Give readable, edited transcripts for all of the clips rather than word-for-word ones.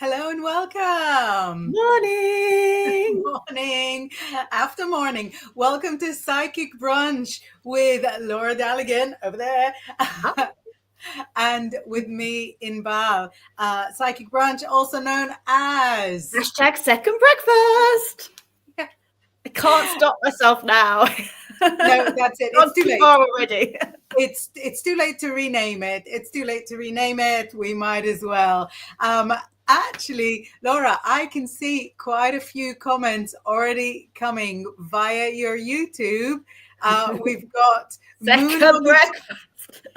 Hello and welcome. Morning. Morning after morning. Welcome to Psychic Brunch with Laura Daligan over there. And with me, Inbaal. Psychic Brunch, also known as Hashtag second breakfast. Yeah. I can't stop myself now. No, that's it. It's too late already. It's too late to rename it. We might as well. Actually, Laura, I can see quite a few comments already coming via your YouTube. We've got second breakfast.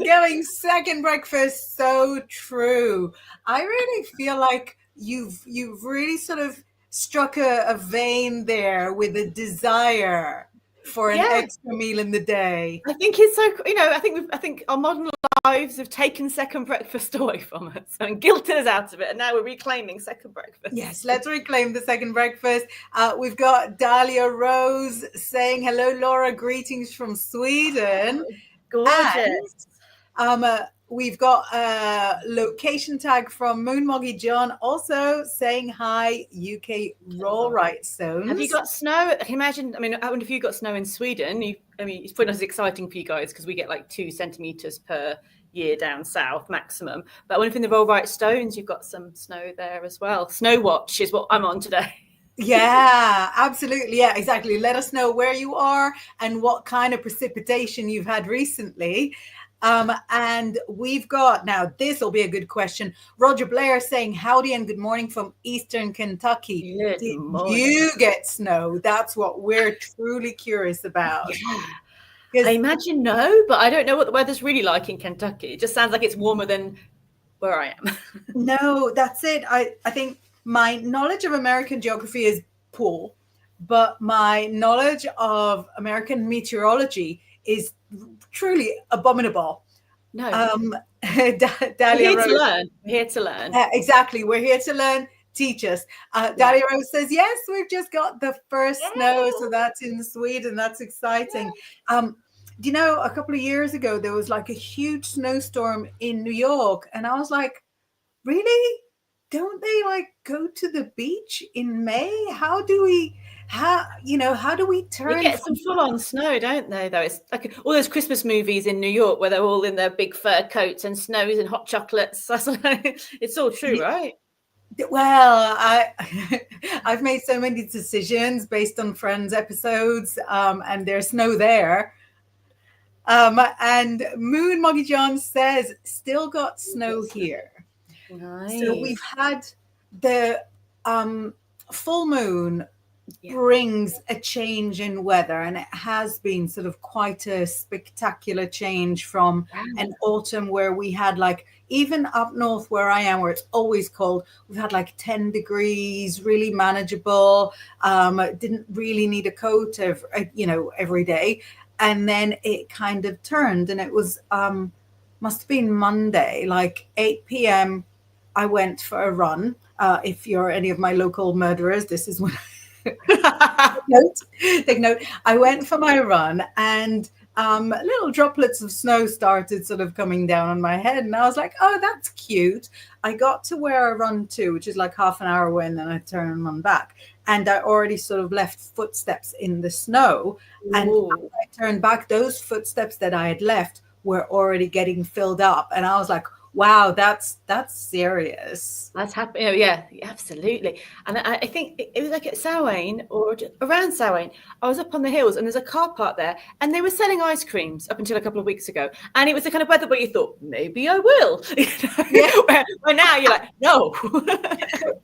Going second breakfast. So true. I really feel like you've really sort of struck a vein there with a desire for an extra meal in the day. I think it's so, I think our modern lives have taken second breakfast away from us and guilted us out of it, and now we're reclaiming second breakfast. Yes, let's reclaim the second breakfast. We've got Dahlia Rose saying hello, Laura, greetings from Sweden. Gorgeous. And, we've got a location tag from Moonmoggy John also saying hi, UK Roll Right Stones. Have you got snow? I can imagine. I wonder if you got snow in Sweden. It's probably not as exciting for you guys because we get like 2 centimeters per year down south maximum. But I wonder if in the Roll Right Stones you've got some snow there as well. Snow watch is what I'm on today. Yeah, absolutely. Yeah, exactly. Let us know where you are and what kind of precipitation you've had recently. And we've got, now this will be a good question. Roger Blair saying howdy and good morning from Eastern Kentucky. Good morning. You get snow? That's what we're truly curious about. Yeah. I imagine no, but I don't know what the weather's really like in Kentucky. It just sounds like it's warmer than where I am. No, that's it. I think my knowledge of American geography is poor, but my knowledge of American meteorology is truly abominable. No. Dahlia We're here Rose, to learn. We're here to learn. Exactly. We're here to learn. Teach us. Dahlia Rose says, yes, we've just got the first snow. So that's in Sweden. That's exciting. Do you know, a couple of years ago, there was like a huge snowstorm in New York. And I was like, really? Don't they like go to the beach in May? How do we turn? They get some full-on snow, don't they? Though it's like all those Christmas movies in New York where they're all in their big fur coats and snows and hot chocolates. It's all true, right? Well, I've made so many decisions based on Friends episodes, and there's snow there. And Moon Moggy John says, still got snow here. Nice. So we've had the full moon brings a change in weather, and it has been sort of quite a spectacular change from an autumn where we had like, even up north where I am, where it's always cold, we've had like 10 degrees, really manageable, didn't really need a coat every day. And then it kind of turned, and it was must have been Monday, like 8 p.m. I went for a run. If you're any of my local murderers, this is when take note. I went for my run, and little droplets of snow started sort of coming down on my head, and I was like, oh, that's cute. I got to where I run to, which is like half an hour away, and then I turn and run back, and I already sort of left footsteps in the snow. Ooh. And when I turned back, those footsteps that I had left were already getting filled up, and I was like, wow, that's serious. That's happening. Yeah, absolutely. And I think it was like at Samhain or around Samhain, I was up on the hills and there's a car park there and they were selling ice creams up until a couple of weeks ago. And it was the kind of weather where you thought, maybe I will. Where now you're like, no.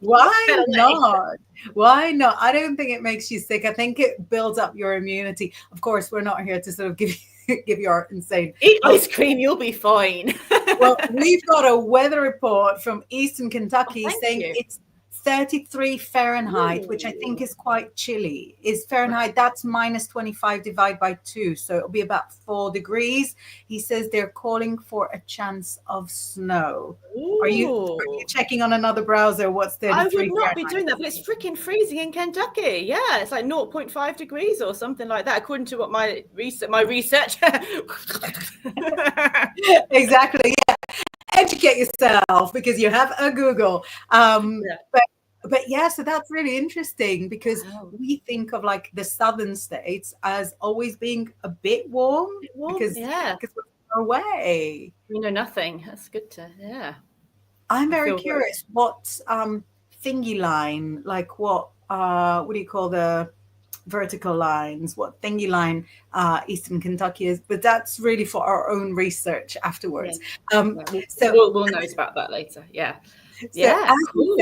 Why not? Why not? I don't think it makes you sick. I think it builds up your immunity. Of course, we're not here to sort of give you our insane. Eat ice cream, you'll be fine. Well, we've got a weather report from Eastern Kentucky saying it's 33 Fahrenheit, which I think is quite chilly. Is Fahrenheit, that's minus 25 divided by 2. So it'll be about 4 degrees. He says they're calling for a chance of snow. Are you checking on another browser? What's 33 I would not Fahrenheit? be doing that, but it's freaking freezing in Kentucky. Yeah, it's like 0.5 degrees or something like that, according to what my research. Exactly. Yeah. educate yourself because you have a Google. But yeah, so that's really interesting because we think of like the southern states as always being a bit warm, because we're far away. We know nothing. That's good to, I'm very curious what thingy line, like what do you call the vertical lines, what thingy line Eastern Kentucky is, but that's really for our own research afterwards. So we'll know about that later. Cool.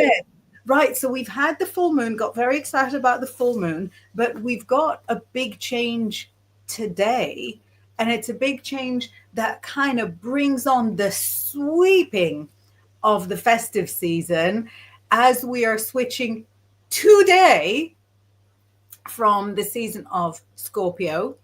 Right, so we've had the full moon, got very excited about the full moon, but we've got a big change today, and it's a big change that kind of brings on the sweeping of the festive season as we are switching today from the season of Scorpio,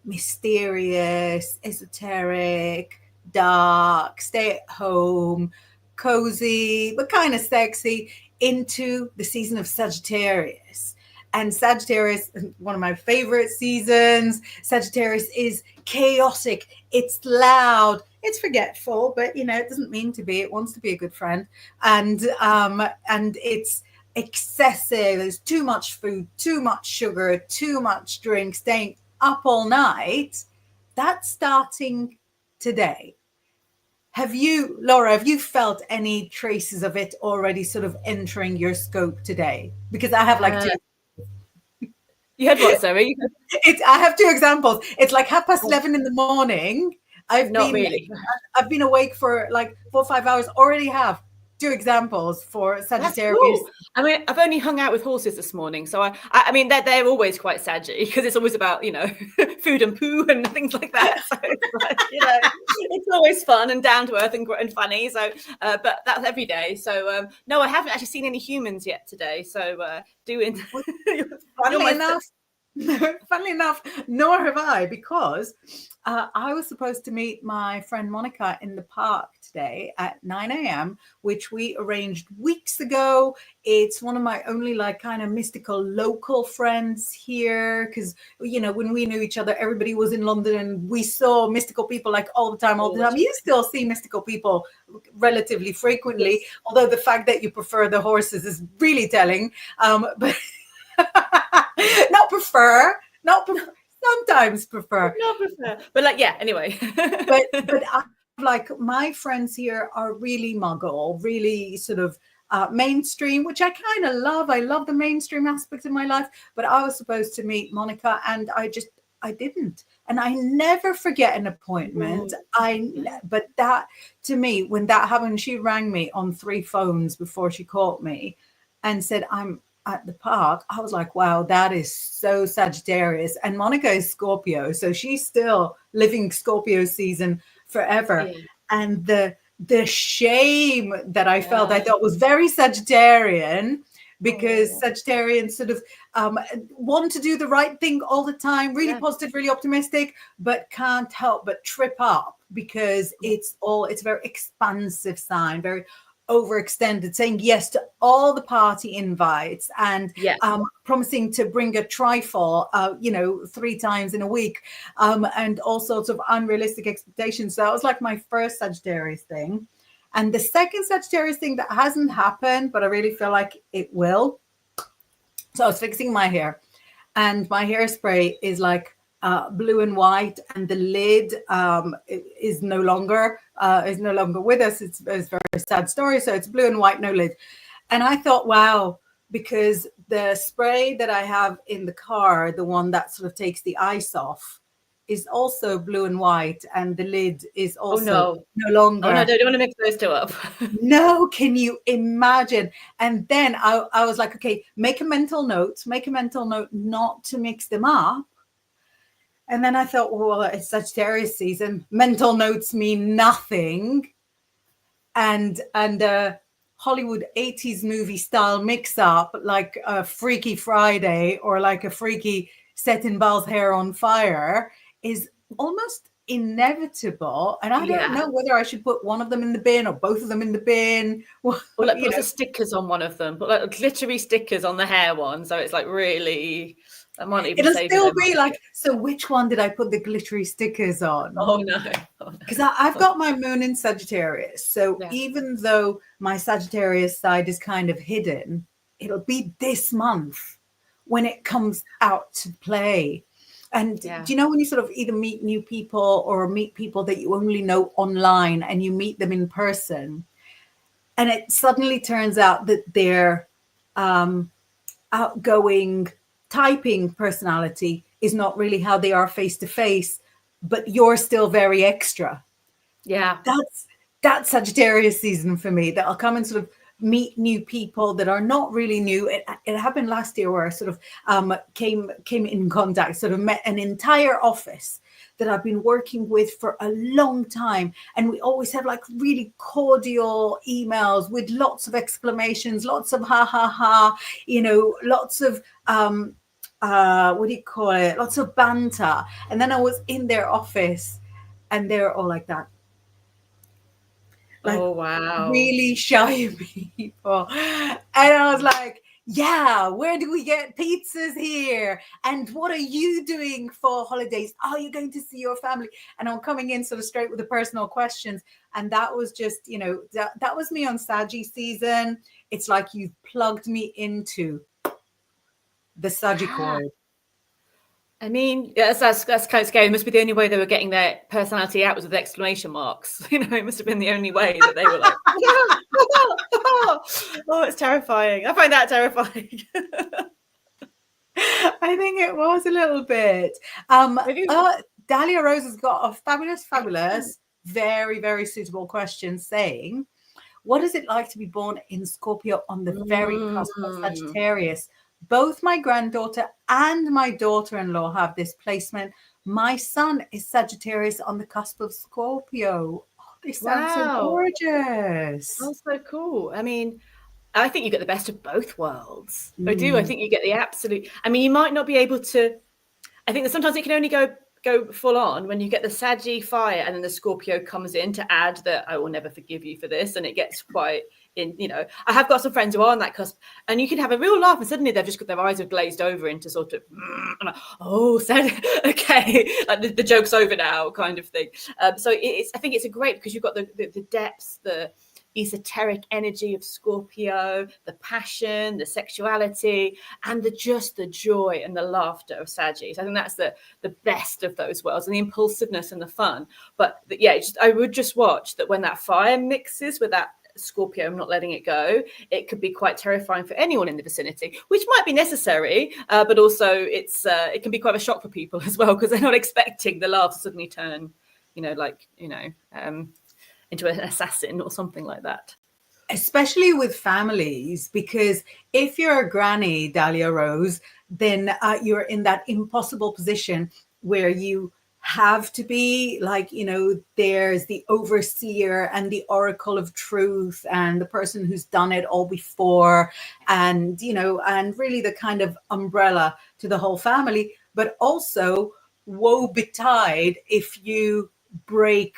mysterious, esoteric, dark, stay at home, cozy, but kind of sexy, into the season of Sagittarius. And Sagittarius is one of my favorite seasons. Sagittarius is chaotic, it's loud, it's forgetful, but it doesn't mean to be. It wants to be a good friend. And it's excessive. There's too much food, too much sugar, too much drink, staying up all night. That's starting today. Laura, have you felt any traces of it already sort of entering your scope today? Because I have like two. You had what, sorry? I have two examples. It's like 11:30 in the morning. I've been awake for like 4 or 5 hours. Already have two examples for Sagittarius. Cool. I mean, I've only hung out with horses this morning, so I mean they're always quite saggy because it's always about food and poo and things like that. So it's always fun and down to earth and funny. So, but that's every day. So no, I haven't actually seen any humans yet today. So Funnily enough, nor have I, because I was supposed to meet my friend Monica in the park today at 9 a.m., which we arranged weeks ago. It's one of my only like kind of mystical local friends here, because when we knew each other, everybody was in London and we saw mystical people like all the time. You still see mystical people relatively frequently, although the fact that you prefer the horses is really telling. But sometimes prefer. But anyway. but like my friends here are really muggle, really sort of mainstream, which I kind of love. I love the mainstream aspect of my life, but I was supposed to meet Monica and I didn't. And I never forget an appointment. But that, to me, when that happened, she rang me on 3 phones before she called me and said, I'm at the park. I was like, wow, that is so Sagittarius. And Monica is Scorpio, so she's still living Scorpio season forever. And the shame that I felt, I thought was very Sagittarian, because Sagittarians sort of want to do the right thing all the time, really positive, really optimistic, but can't help but trip up because it's a very expansive sign, very overextended, saying yes to all the party invites and promising to bring a trifle 3 times in a week, and all sorts of unrealistic expectations. So that was like my first Sagittarius thing. And the second Sagittarius thing that hasn't happened, but I really feel like it will. So I was fixing my hair, and my hairspray is like blue and white, and the lid is no longer with us. It's a very sad story. So it's blue and white, no lid. And I thought, wow, because the spray that I have in the car, the one that sort of takes the ice off, is also blue and white, and the lid is also no longer. Oh no, don't want to mix those two up. No, can you imagine? And then I was like, okay, make a mental note not to mix them up. And then I thought, well, it's Sagittarius season. Mental notes mean nothing. And Hollywood 80s movie style mix up, like a Freaky Friday or like a freaky set Inbaal's hair on fire, is almost inevitable. And I don't know whether I should put one of them in the bin or both of them in the bin. Or like put the stickers on one of them, put like glittery stickers on the hair one. So it's like really... That might even It'll save still you. be like, so which one did I put the glittery stickers on? Oh no. Because I've got my moon in Sagittarius. So Yeah. even though my Sagittarius side is kind of hidden, it'll be this month when it comes out to play. And do you know when you sort of either meet new people or meet people that you only know online and you meet them in person, and it suddenly turns out that their outgoing typing personality is not really how they are face to face, but you're still very extra. Yeah. That's Sagittarius season for me. That I'll come and sort of meet new people that are not really new. It happened last year where I sort of came in contact, sort of met an entire office that I've been working with for a long time. And we always have like really cordial emails with lots of exclamations, lots of ha ha ha, you know, lots of what do you call it? Lots of banter. And then I was in their office and they're all like that. Like, oh wow, really shy people. And I was like, yeah, where do we get pizzas here? And what are you doing for holidays? Are you going to see your family? And I'm coming in sort of straight with the personal questions. And that was just, you know, that was me on Saggy season. It's like you've plugged me into the Saggy chord. I mean, that's kind of scary. It must be the only way they were getting their personality out was with exclamation marks. You know, it must have been the only way that they were like, oh, it's terrifying. I find that terrifying. I think it was a little bit. Dahlia Rose has got a fabulous, very, very suitable question saying, what is it like to be born in Scorpio on the very cusp of Sagittarius? Both my granddaughter and my daughter-in-law have this placement. My son is Sagittarius on the cusp of Scorpio. Oh, they sound so gorgeous. Oh, so cool. I mean, I think you get the best of both worlds. I do. I think you get the absolute. I mean, you might not be able to. I think that sometimes it can only go full on when you get the Saggy fire and then the Scorpio comes in to add that I will never forgive you for this, and it gets quite in. You know, I have got some friends who are on that cusp, and you can have a real laugh, and suddenly they've just got their eyes have glazed over into sort of, like, oh, okay, like the joke's over now, kind of thing. So it's. I think it's a great because you've got the depths, the esoteric energy of Scorpio, the passion, the sexuality, and the joy and the laughter of Sagittarius. I think that's the best of those worlds, and the impulsiveness and the fun. But I would just watch that when that fire mixes with that Scorpio, I'm not letting it go, it could be quite terrifying for anyone in the vicinity, which might be necessary, but also it can be quite a shock for people as well, because they're not expecting the laugh to suddenly turn, into an assassin or something like that. Especially with families, because if you're a granny, Dahlia Rose, then you're in that impossible position where you have to be like, there's the overseer and the oracle of truth and the person who's done it all before, and, and really the kind of umbrella to the whole family. But also, woe betide if you break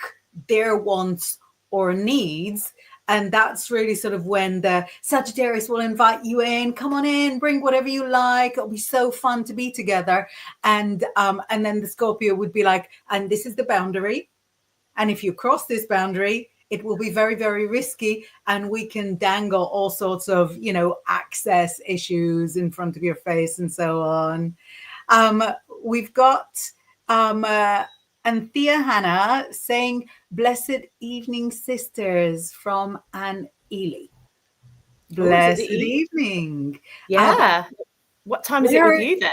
their wants or needs. And that's really sort of when the Sagittarius will invite you in. Come on in, bring whatever you like. It'll be so fun to be together. And then the Scorpio would be like, and this is the boundary. And if you cross this boundary, it will be very, very risky. And we can dangle all sorts of, access issues in front of your face and so on. We've got Anthea Hannah saying, blessed evening, sisters, from Anne Ely. Blessed evening. Yeah. What time is it with you then?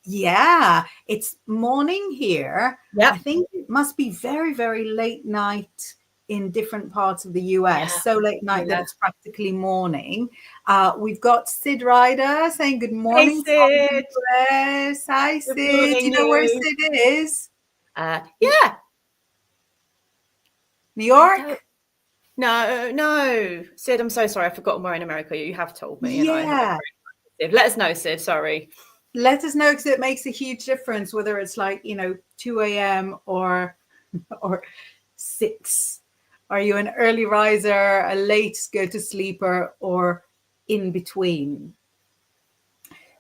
Yeah, it's morning here. Yep. I think it must be very, very late night in different parts of the US. So late night that it's practically morning. We've got Sid Ryder saying good morning. Hey, Sid. Hi, Sid. Do you know where Sid is? Yeah. New York? No. Sid, I'm so sorry. I've forgotten where in America you have told me. Yeah. Let us know, Sid. Sorry. Let us know, because it makes a huge difference whether it's like, 2 a.m. or 6. Are you an early riser, a late go to sleeper, or in between?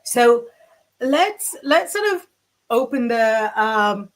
So let's sort of open the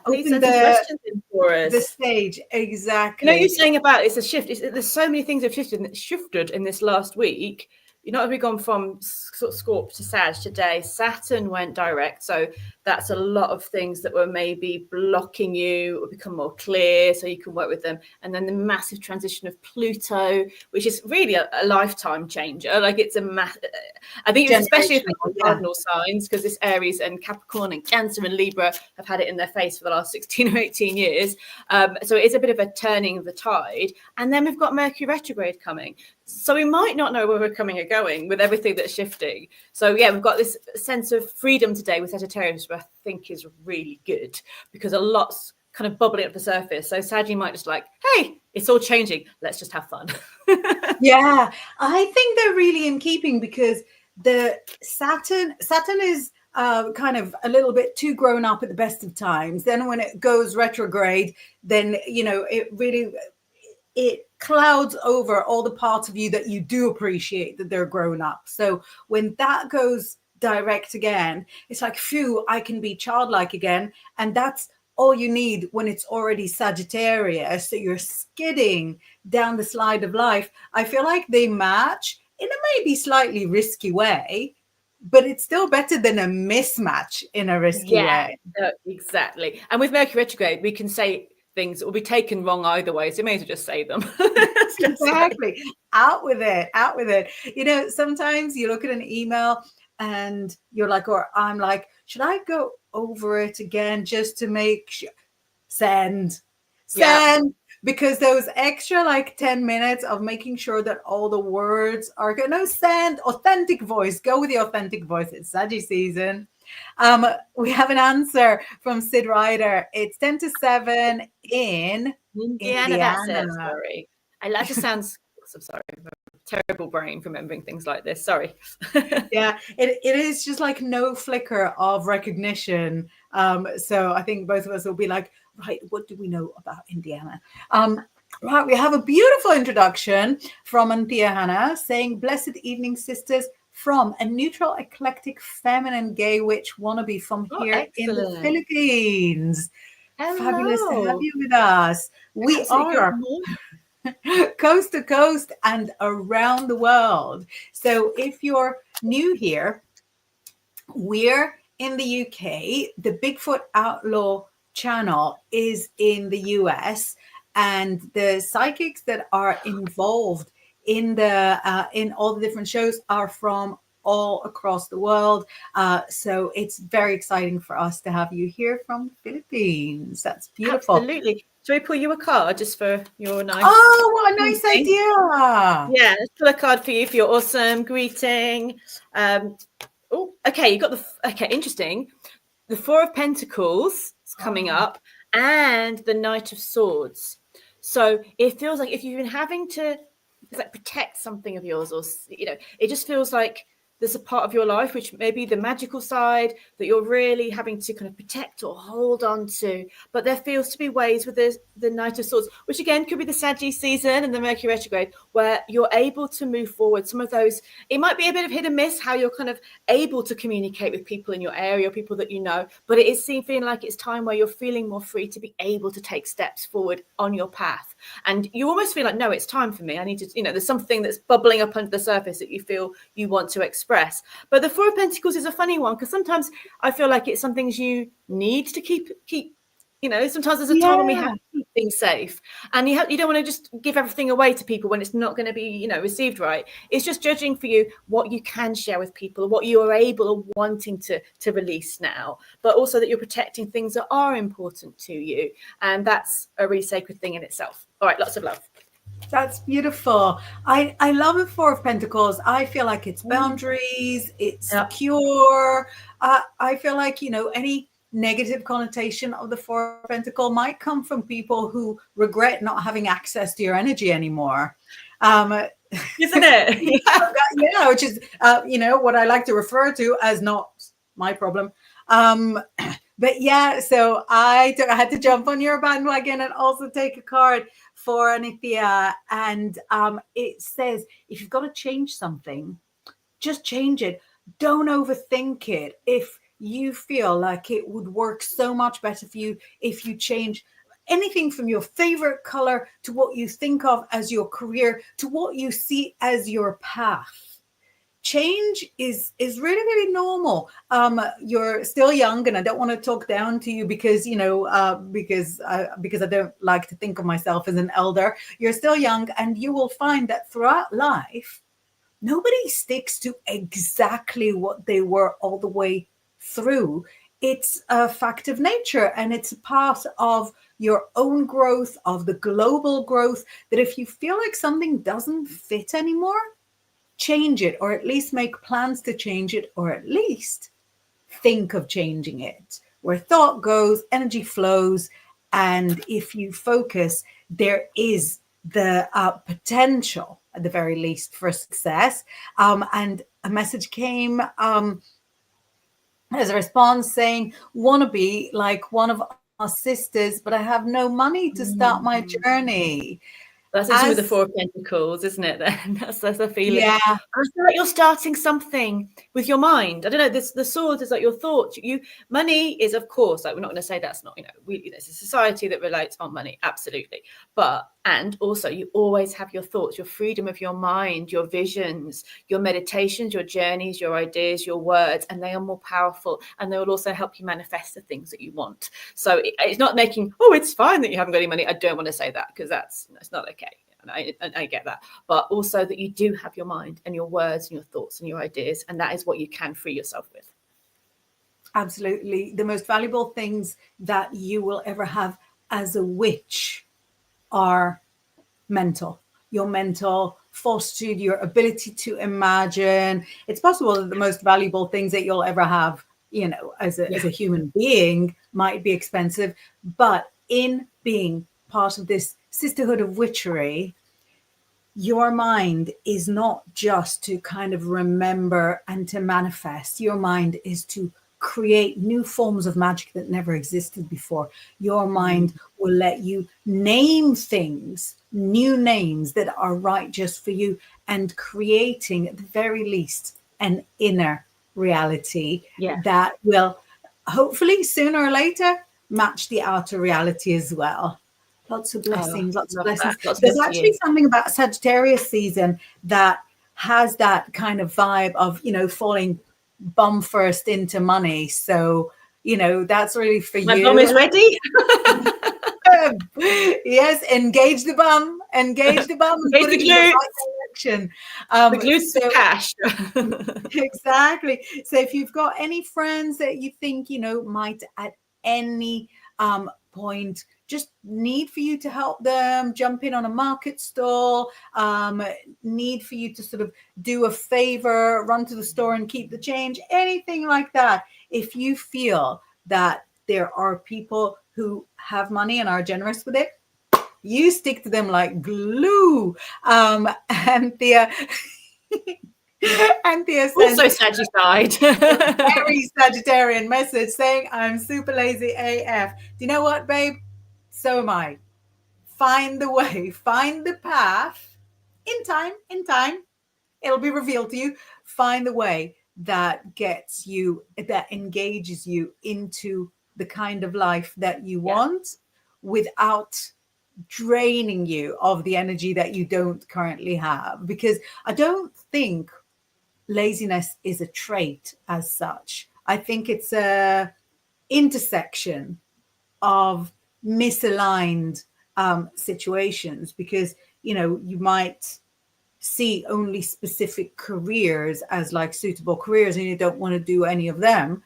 please open send some questions in for us. the stage. Exactly. You know, you're saying about it's a shift. There's so many things have shifted in this last week. You know, we've gone from sort of Scorp to Sag today. Saturn went direct, so that's a lot of things that were maybe blocking you will become more clear, so you can work with them. And then the massive transition of Pluto, which is really a lifetime changer. Like it's I think it's especially affecting cardinal signs, because this Aries and Capricorn and Cancer and Libra have had it in their face for the last 16 or 18 years. So it is a bit of a turning of the tide. And then we've got Mercury retrograde coming. So we might not know where we're coming or going with everything that's shifting. So yeah, we've got this sense of freedom today with Sagittarius, which I think is really good, because a lot's kind of bubbling up the surface. So Saggy might just like, hey, it's all changing. Let's just have fun. Yeah, I think they're really in keeping, because the Saturn is kind of a little bit too grown up at the best of times. Then when it goes retrograde, then, you know, it clouds over all the parts of you that you do appreciate that they're grown up. So when that goes direct again, it's like, phew, I can be childlike again. And that's all you need when it's already Sagittarius. So you're skidding down the slide of life. I feel like they match in a maybe slightly risky way, but it's still better than a mismatch in a risky way. Exactly. And with Mercury retrograde, we can say things that will be taken wrong either way, so you may as well just say them. Exactly. Out with it. You know, sometimes you look at an email and you're like, or I'm like, should I go over it again just to make sure? Send. Because those extra like 10 minutes of making sure that all the words are good. No, send. Authentic voice. Go with the authentic voice. It's Saggy season. We have an answer from Sid Ryder. It's 10 to 7 in Indiana. That's it. Sorry. That just sounds, I'm sorry. Terrible brain for remembering things like this. Sorry. Yeah, it is just like no flicker of recognition. So I think both of us will be like, right, what do we know about Indiana? Right, we have a beautiful introduction from Anthea Hannah saying, blessed evening, sisters, from a neutral, eclectic, feminine, gay witch wannabe from here in the Philippines. Hello. Fabulous to have you with us. We are coast to coast and around the world. So if you're new here, we're in the UK. The Bigfoot Outlaw channel is in the US, and the psychics that are involved in all the different shows are from all across the world. So it's very exciting for us to have you here from the Philippines. That's beautiful. Absolutely. Shall we pull you a card just for your nice? Oh, what a nice idea. Yeah, let's pull a card for you for your awesome greeting. Okay, you got interesting. The Four of Pentacles is coming up, and the Knight of Swords. So it feels like if you've been having to protect something of yours, or it just feels like there's a part of your life, which may be the magical side, that you're really having to kind of protect or hold on to. But there feels to be ways with the Knight of Swords, which again could be the Saggy season and the Mercury retrograde, where you're able to move forward. Some of those, it might be a bit of hit and miss how you're kind of able to communicate with people in your area, people that you know, but it is feeling like it's time where you're feeling more free to be able to take steps forward on your path. And you almost feel like, no, it's time for me. I need to, there's something that's bubbling up under the surface that you feel you want to express. But the Four of Pentacles is a funny one, because sometimes I feel like it's some things you need to keep. Sometimes there's a time when we have to keep things safe, and you don't want to just give everything away to people when it's not going to be, received right. It's just judging for you what you can share with people, what you are able or wanting to release now, but also that you're protecting things that are important to you, and that's a really sacred thing in itself. All right, lots of love. That's beautiful. I love the Four of Pentacles. I feel like it's boundaries, it's secure. I feel like, any negative connotation of the Four of Pentacles might come from people who regret not having access to your energy anymore. Isn't it? Yeah, which is, what I like to refer to as not my problem. But yeah, so I had to jump on your bandwagon and also take a card for Anithya. And it says, if you've got to change something, just change it. don't overthink it. If you feel like it would work so much better for you if you change anything from your favorite color to what you think of as your career to what you see as your path. Change is really, really normal. You're still young, and I don't want to talk down to you because because I don't like to think of myself as an elder. You're still young, and you will find that throughout life, nobody sticks to exactly what they were all the way through. It's a fact of nature, and it's a part of your own growth, of the global growth, that if you feel like something doesn't fit anymore, change it, or at least make plans to change it, or at least think of changing it. Where thought goes, energy flows. And if you focus, there is the potential, at the very least, for success. And a message came as a response saying, want to be like one of our sisters, but I have no money to start my journey. That's actually with the Four of Pentacles, isn't it? Then that's the feeling. Yeah. I feel like you're starting something with your mind. I don't know. The sword is like your thoughts. Money is, of course, like we're not going to say that's not. There's a society that relates on money, absolutely. And also, you always have your thoughts, your freedom of your mind, your visions, your meditations, your journeys, your ideas, your words, and they are more powerful, and they will also help you manifest the things that you want. So it's not making, it's fine that you haven't got any money. I don't want to say that, because that's not okay. And I get that. But also that you do have your mind and your words and your thoughts and your ideas, and that is what you can free yourself with. Absolutely. The most valuable things that you will ever have as a witch are mental. Your mental fortitude, your ability to imagine. It's possible that the most valuable things that you'll ever have, as a human being, might be expensive. But in being part of this sisterhood of witchery, your mind is not just to kind of remember and to manifest. Your mind is to create new forms of magic that never existed before. Your mind will let you name things, new names that are right just for you, and creating, at the very least, an inner reality that will hopefully sooner or later match the outer reality as well. Lots of blessings, lots of blessings. There's actually something about Sagittarius season that has that kind of vibe of, falling bum first into money. So, that's really for you. My bum is ready. Yes, engage the bum and put it in the right direction. The glute's cash. Exactly. So if you've got any friends that you think, might at any point just need for you to help them jump in on a market stall, need for you to sort of do a favor, run to the store and keep the change, anything like that. If you feel that there are people who have money and are generous with it, you stick to them like glue. Anthea also Sagittarian. Very Sagittarian message saying, I'm super lazy AF. Do you know what, babe? So am I. Find the way, find the path. In time, it'll be revealed to you. Find the way that gets you, that engages you into the kind of life that you want without draining you of the energy that you don't currently have. Because I don't think laziness is a trait as such. I think it's a intersection of misaligned situations, because you might see only specific careers as like suitable careers and you don't want to do any of them,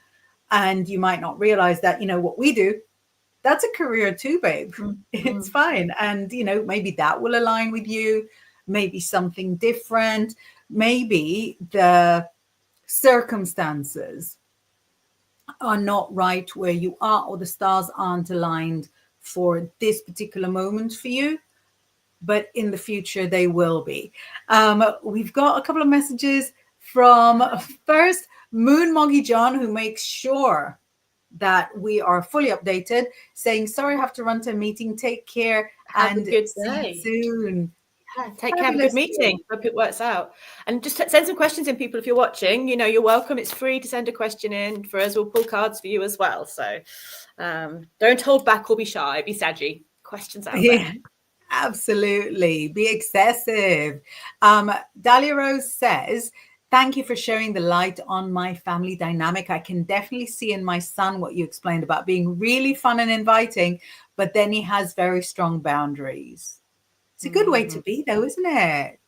and you might not realize that what we do, that's a career too, babe. It's fine. And maybe that will align with you, maybe something different, maybe the circumstances are not right where you are, or the stars aren't aligned for this particular moment for you, but in the future they will be. We've got a couple of messages from first Moon Moggy John, who makes sure that we are fully updated, saying, sorry, I have to run to a meeting. Take care and see you soon. Take care. Have a good meeting. Hope it works out. And just send some questions in, people, if you're watching. You're welcome. It's free to send a question in for us. We'll pull cards for you as well. So don't hold back or be shy. Be saggy. Questions out there. Absolutely. Be excessive. Dahlia Rose says, thank you for sharing the light on my family dynamic. I can definitely see in my son what you explained about being really fun and inviting, but then he has very strong boundaries. It's a good way to be, though, isn't it?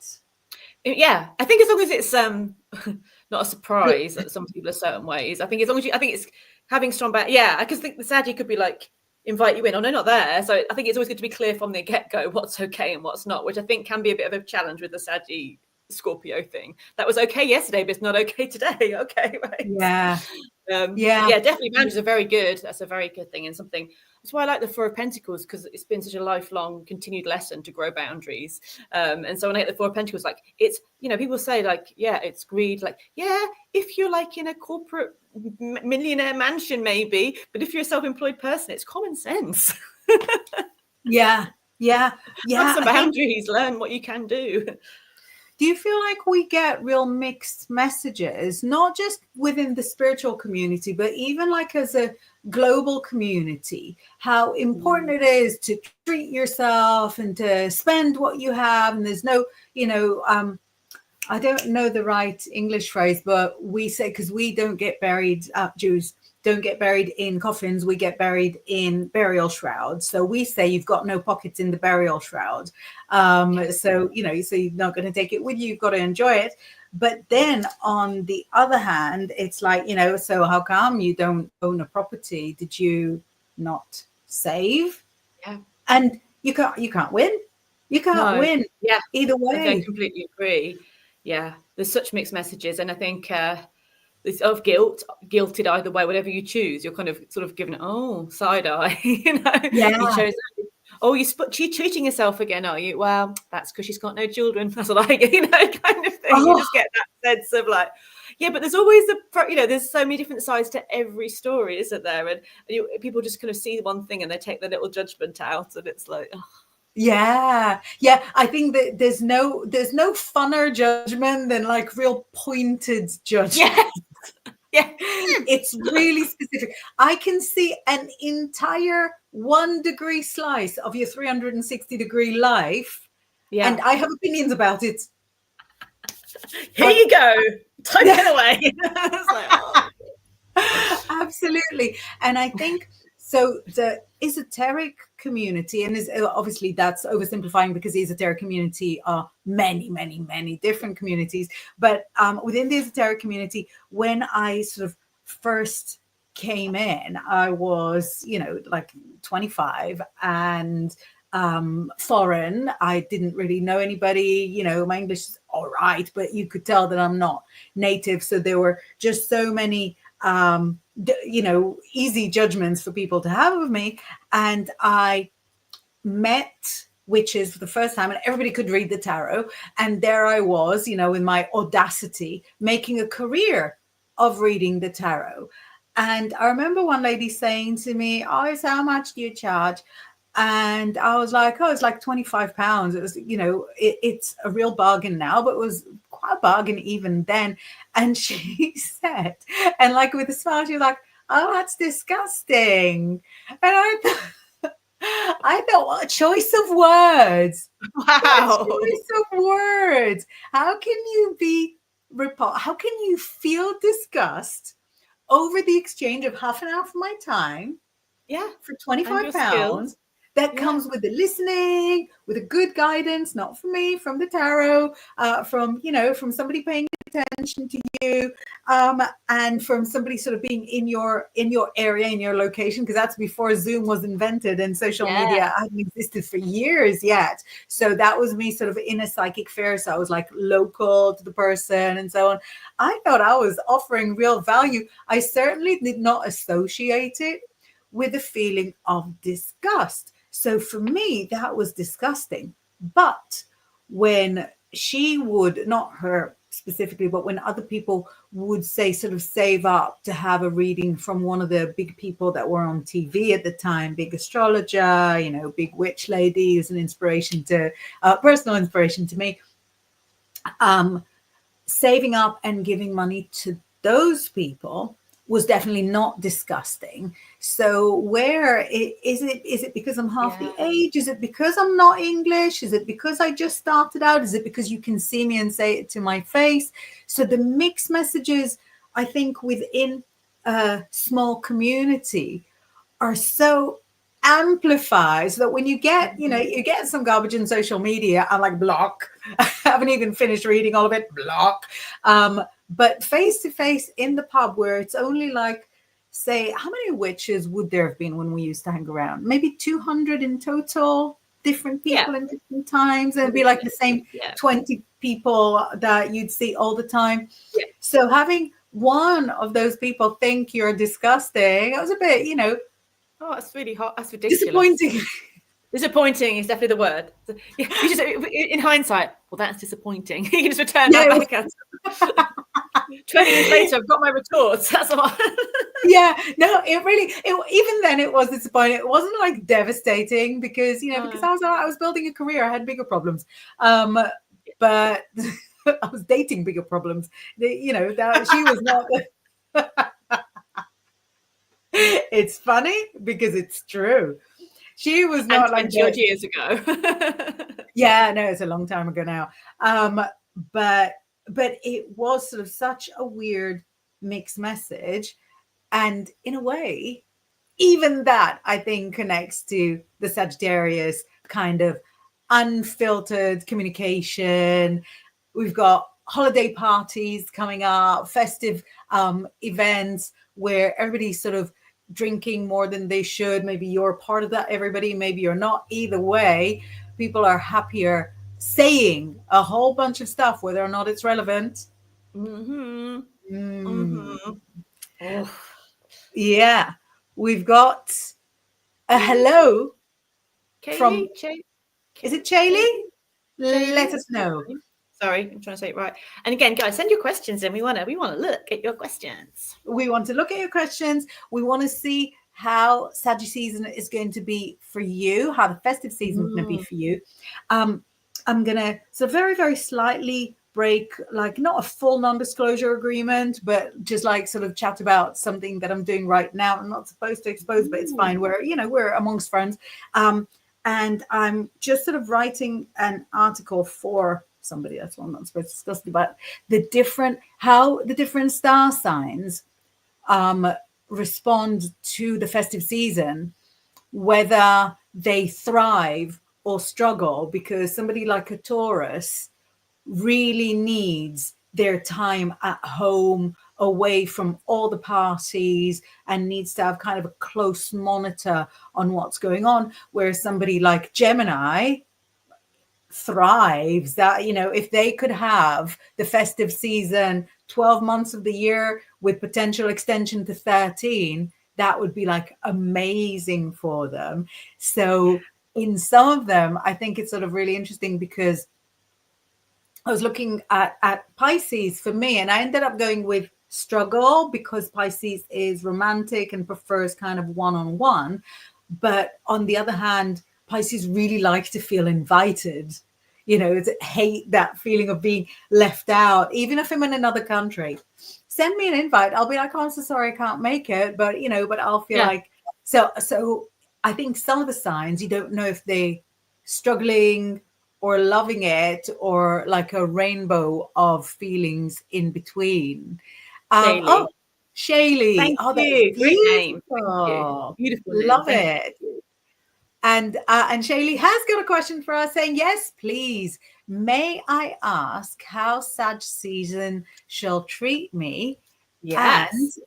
Yeah, I think as long as it's not a surprise that some people are certain ways. I think as long as I think it's having strong I just think the sadgy could be like invite you in. Oh no, not there. So I think it's always good to be clear from the get-go what's okay and what's not, which I think can be a bit of a challenge with the sadgy Scorpio thing. That was okay yesterday, but it's not okay today. Okay, right? Yeah. Definitely boundaries are very good. That's a very good thing, and something. That's why I like the Four of Pentacles, because it's been such a lifelong continued lesson to grow boundaries. And so when I get the Four of Pentacles, like it's, people say like, it's greed. Like, if you're like in a corporate millionaire mansion, maybe, but if you're a self-employed person, it's common sense. Yeah. Have some boundaries, learn what you can do. Do you feel like we get real mixed messages, not just within the spiritual community, but even like as a global community, how important it is to treat yourself and to spend what you have? And there's no, I don't know the right English phrase, but we say, because we don't get buried, Jews don't get buried in coffins, we get buried in burial shrouds. So we say you've got no pockets in the burial shroud. So you're not going to take it with you, you've got to enjoy it. But then on the other hand, it's like, so how come you don't own a property? Did you not save? Yeah. And you can't win. You can't win. Yeah. Either way. I completely agree. Yeah. There's such mixed messages. And I think this of guilted either way, whatever you choose, you're kind of sort of given side eye. You chose you're cheating yourself again, are you? Well, that's because she's got no children. That's what I get, kind of thing. You just get that sense of like, but there's always there's so many different sides to every story, isn't there? And people just kind of see one thing and they take the little judgment out, and it's like, Yeah. I think that there's no funner judgment than like real pointed judgment. Yeah. It's really specific. I can see an entire 1 degree slice of your 360-degree life. Yeah. And I have opinions about it. Here you go. Type it away. Like, Absolutely. And I think so the esoteric community, and obviously that's oversimplifying because the esoteric community are many, many, many different communities. But within the esoteric community, when I sort of first came in, I was, like 25 and foreign. I didn't really know anybody, my English is all right, but you could tell that I'm not native. So there were just so many easy judgments for people to have of me. And I met witches for the first time, and everybody could read the tarot. And there I was, with my audacity, making a career of reading the tarot. And I remember one lady saying to me, so how much do you charge? And I was like, it's like £25. It was, it's a real bargain now, but it was quite a bargain even then. And she said, and like with a smile, she was like, that's disgusting. And I thought, what a choice of words. Wow. What a choice of words. How can you be repulsed? How can you feel disgust over the exchange of half an hour of my time? Yeah. For £25. That comes with the listening, with a good guidance, not from me, from the tarot, from somebody paying attention to you, and from somebody sort of being in your area, in your location, because that's before Zoom was invented and social media hadn't existed for years yet. So that was me sort of in a psychic fair. So I was like local to the person and so on. I thought I was offering real value. I certainly did not associate it with a feeling of disgust. So for me, that was disgusting. But when she would, not her specifically, but when other people would say sort of save up to have a reading from one of the big people that were on TV at the time, big astrologer, you know, big witch lady, is an inspiration to personal inspiration to me. Saving up and giving money to those people was definitely not disgusting. So where is it? Is it because I'm half the age? Is it because I'm not English? Is it because I just started out? Is it because you can see me and say it to my face? So the mixed messages, I think, within a small community are so amplified so that when you get, you know, you get some garbage in social media, I'm like, block. I haven't even finished reading all of it, block. But face to face in the pub where it's only like, say, how many witches would there have been when we used to hang around? Maybe 200 in total, different people in different times. And it'd be like the same 20 people that you'd see all the time. Yeah. So having one of those people think you're disgusting, it was a bit, you know, oh, that's really hot. That's ridiculous. disappointing. Disappointing is definitely the word. You just, in hindsight, well, that's disappointing. You can just return that back at 20 years later, I've got my retorts. That's all. Yeah, no, even then it was disappointing. It wasn't like devastating because, you know, because I was building a career. I had bigger problems. But I was dating bigger problems. You know, that she was not. It's funny because it's true. She was not like 20 odd years ago. Yeah, no, it's a long time ago now. But it was sort of such a weird mixed message. And in a way, even that I think connects to the Sagittarius kind of unfiltered communication. We've got holiday parties coming up, festive events where everybody's sort of drinking more than they should. Maybe you're part of that, everybody, maybe you're not. Either way, people are happier saying a whole bunch of stuff, whether or not it's relevant. Mm-hmm. Mm-hmm. Oh. Yeah, we've got a hello from, is it Chaylee? Let us know. Sorry, I'm trying to say it right. And again, guys, send your questions in. We want to look at your questions. We want to look at your questions. We want to see how Sag season is going to be for you, how the festive season is going to be for you. I'm going to very, very slightly break, like not a full non-disclosure agreement, but just like sort of chat about something that I'm doing right now. I'm not supposed to expose, but it's fine. We're amongst friends. And I'm just sort of writing an article for somebody, that's what I'm not supposed to discuss, about how the different star signs respond to the festive season, whether they thrive or struggle, because somebody like a Taurus really needs their time at home, away from all the parties, and needs to have kind of a close monitor on what's going on, whereas somebody like Gemini thrives. That, you know, if they could have the festive season 12 months of the year with potential extension to 13, that would be like amazing for them. So in some of them, I think it's sort of really interesting because I was looking at Pisces for me, and I ended up going with struggle because Pisces is romantic and prefers kind of one-on-one. But on the other hand, Pisces really likes to feel invited, you know, to hate that feeling of being left out. Even if I'm in another country, send me an invite. I'll be like, oh, I'm so sorry, I can't make it. But, you know, but I'll feel like, so I think some of the signs, you don't know if they struggling or loving it, or like a rainbow of feelings in between. Shaylee. Thank you. Great name. Thank you. Beautiful name. Love it. And Shaylee has got a question for us saying, yes, please. May I ask how Sag season shall treat me? Yes.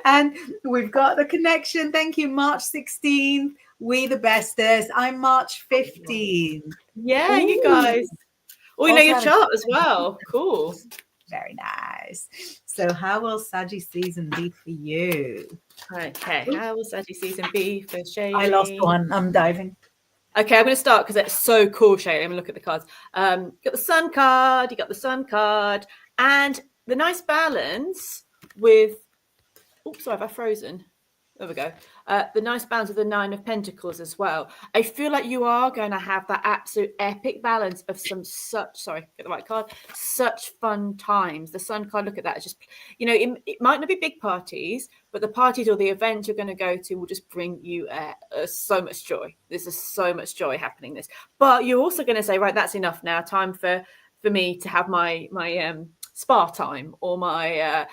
And we've got the connection. Thank you. March 16th. We the bestest. I'm March 15th. Yeah, you guys. Oh, you know your chart as well. Cool. Very nice. So how will Sag season be for you? Okay, how will Sag season be for Shaylee? I lost one. I'm diving. Okay, I'm going to start because it's so cool, Shaylee. Let me look at the cards. You got the Sun card, you got the Sun card, and the nice balance with... Oops, sorry, have I frozen? There we go. The nice balance of the 9 of Pentacles as well. I feel like you are going to have that absolute epic balance of some sorry, get the right card, such fun times. The Sun card, look at that. It's just, you know, it might not be big parties, but the parties or the events you're going to go to will just bring you so much joy. There's just so much joy happening this. But you're also going to say, right, that's enough now. Time for me to have my spa time, or my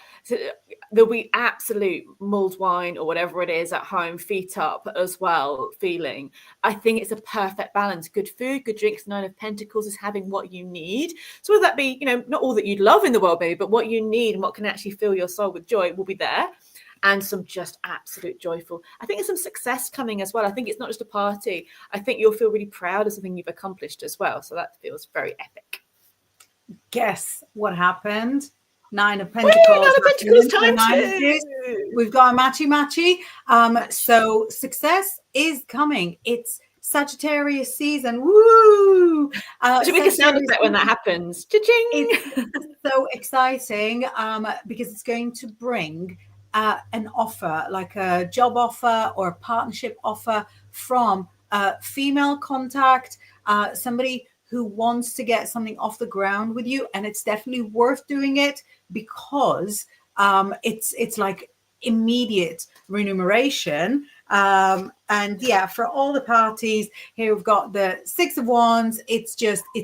there'll be absolute mulled wine or whatever it is at home, feet up as well, feeling. I think it's a perfect balance. Good food, good drinks. 9 of Pentacles is having what you need. So whether that be, you know, not all that you'd love in the world, maybe, but what you need and what can actually fill your soul with joy will be there. And some just absolute joyful. I think there's some success coming as well. I think it's not just a party. I think you'll feel really proud of something you've accomplished as well. So that feels very epic. Guess what happened? 9 of Pentacles. 9 of Pentacles time too. We've got a matchy. So success is coming. It's Sagittarius season. Woo! Should we make a sound effect when that happens? Cha-ching! It's so exciting because it's going to bring an offer, like a job offer or a partnership offer from female contact, somebody who wants to get something off the ground with you. And it's definitely worth doing it because it's like immediate remuneration. And yeah, for all the parties here, we've got the 6 of Wands. It's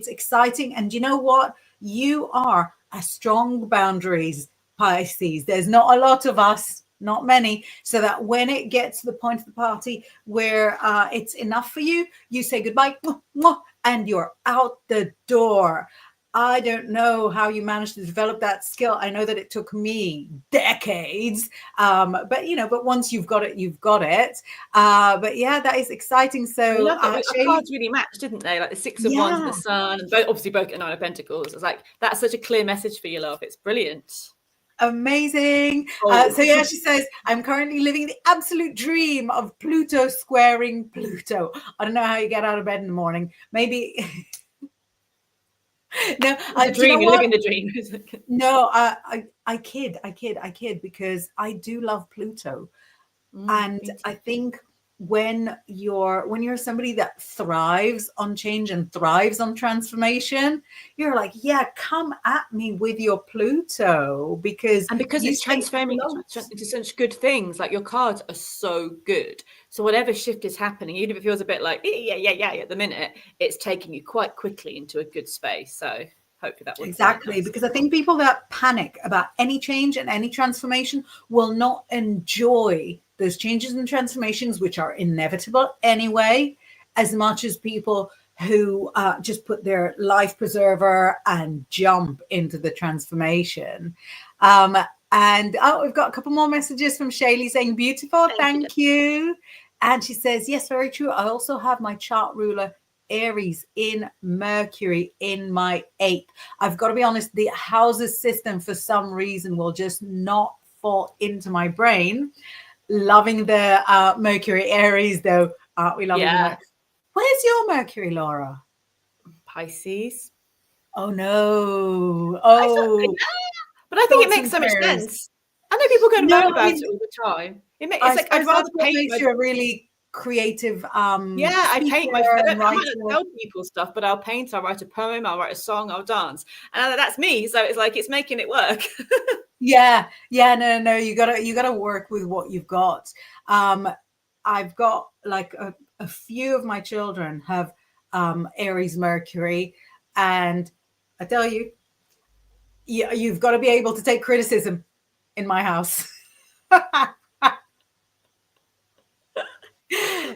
exciting. And you know what? You are a strong boundaries Pisces. There's not a lot of us, not many, so that when it gets to the point of the party where it's enough for you, you say goodbye and you're out the door. I don't know how you managed to develop that skill. I know that it took me decades, but once you've got it, you've got it. But yeah, that is exciting. So our cards really matched, didn't they? Like the 6 of Wands and the Sun, and obviously both at 9 of Pentacles. It's like, that's such a clear message for you, love. It's brilliant. Amazing. So yeah, she says, I'm currently living the absolute dream of Pluto squaring Pluto. I don't know how you get out of bed in the morning. Maybe... No, you're living the dream. No, I kid because I do love Pluto. And I think when you're somebody that thrives on change and thrives on transformation, you're like, yeah, come at me with your Pluto, because it's transforming into such good things. Like, your cards are so good. So whatever shift is happening, even if it feels a bit like yeah at the minute, it's taking you quite quickly into a good space. So hopefully that will exactly, because I think people that panic about any change and any transformation will not enjoy those changes and transformations, which are inevitable anyway, as much as people who just put their life preserver and jump into the transformation. And we've got a couple more messages from Shaylee saying, beautiful, thank you. And she says, yes, very true. I also have my chart ruler Aries in Mercury in my 8th. I've got to be honest, the houses system for some reason will just not fall into my brain. Loving the Mercury Aries, though. Aren't we loving that? Where's your Mercury, Laura? Pisces. Oh, no. Oh. But I think it makes so much sense. I know people go and moan about it all the time. It's like, I'd rather paint. You're a really creative. I paint my I might not tell people stuff, but I'll paint, I'll write a poem, I'll write a song, I'll dance. And that's me. So it's like, it's making it work. Yeah, no, you gotta work with what you've got. I've got like a few of my children have Aries Mercury, and I tell you, you've got to be able to take criticism in my house.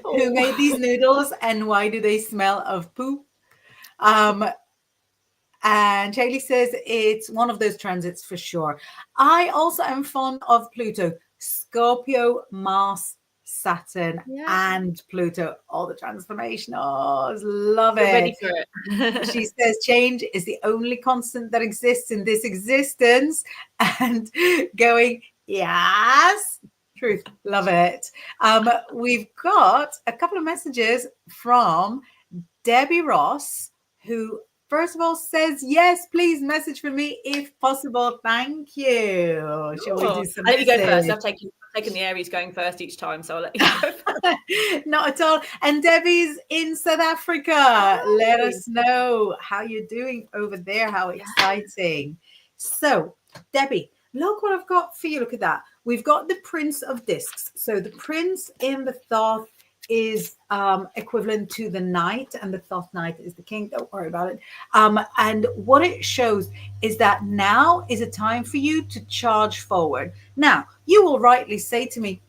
Who made these noodles and why do they smell of poo? And Shaylee says it's one of those transits for sure. I also am fond of Pluto, Scorpio, Mars, Saturn, and Pluto. All the transformation. Oh, love it. Ready for it. She says change is the only constant that exists in this existence. And going, yes. Truth. Love it. We've got a couple of messages from Debbie Ross, who first of all says, yes, please message for me if possible. Thank you. Shall we do some I'll let you go first. message? I've taken the Aries going first each time, so I'll let you go first. Not at all. And Debbie's in South Africa. Let us know how you're doing over there. How exciting. So, Debbie, look what I've got for you. Look at that. We've got the Prince of Discs. So the Prince in the Thoth is equivalent to the Knight, and the Thoth Knight is the king. Don't worry about it. And what it shows is that now is a time for you to charge forward. Now, you will rightly say to me,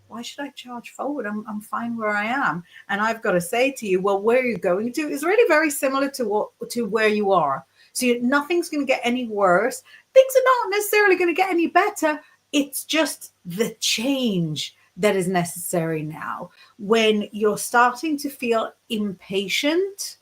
why should I charge forward? I'm fine where I am. And I've got to say to you, well, where are you going to is really very similar to where you are. So nothing's going to get any worse. Things are not necessarily going to get any better. It's just the change that is necessary now. When you're starting to feel impatient,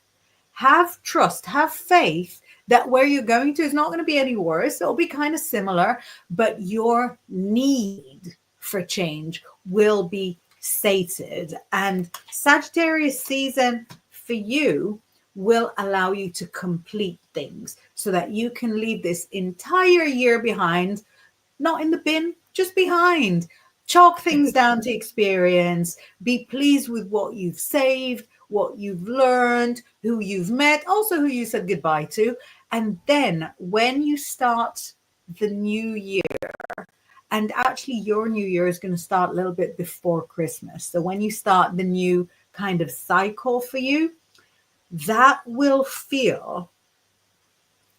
have trust, have faith that where you're going to is not going to be any worse. It'll be kind of similar, but your need for change will be sated. And Sagittarius season for you will allow you to complete things so that you can leave this entire year behind, not in the bin, just behind. Chalk things down to experience. Be pleased with what you've saved, what you've learned, who you've met, also who you said goodbye to. And then when you start the new year, and actually your new year is going to start a little bit before Christmas. So when you start the new kind of cycle for you, that will feel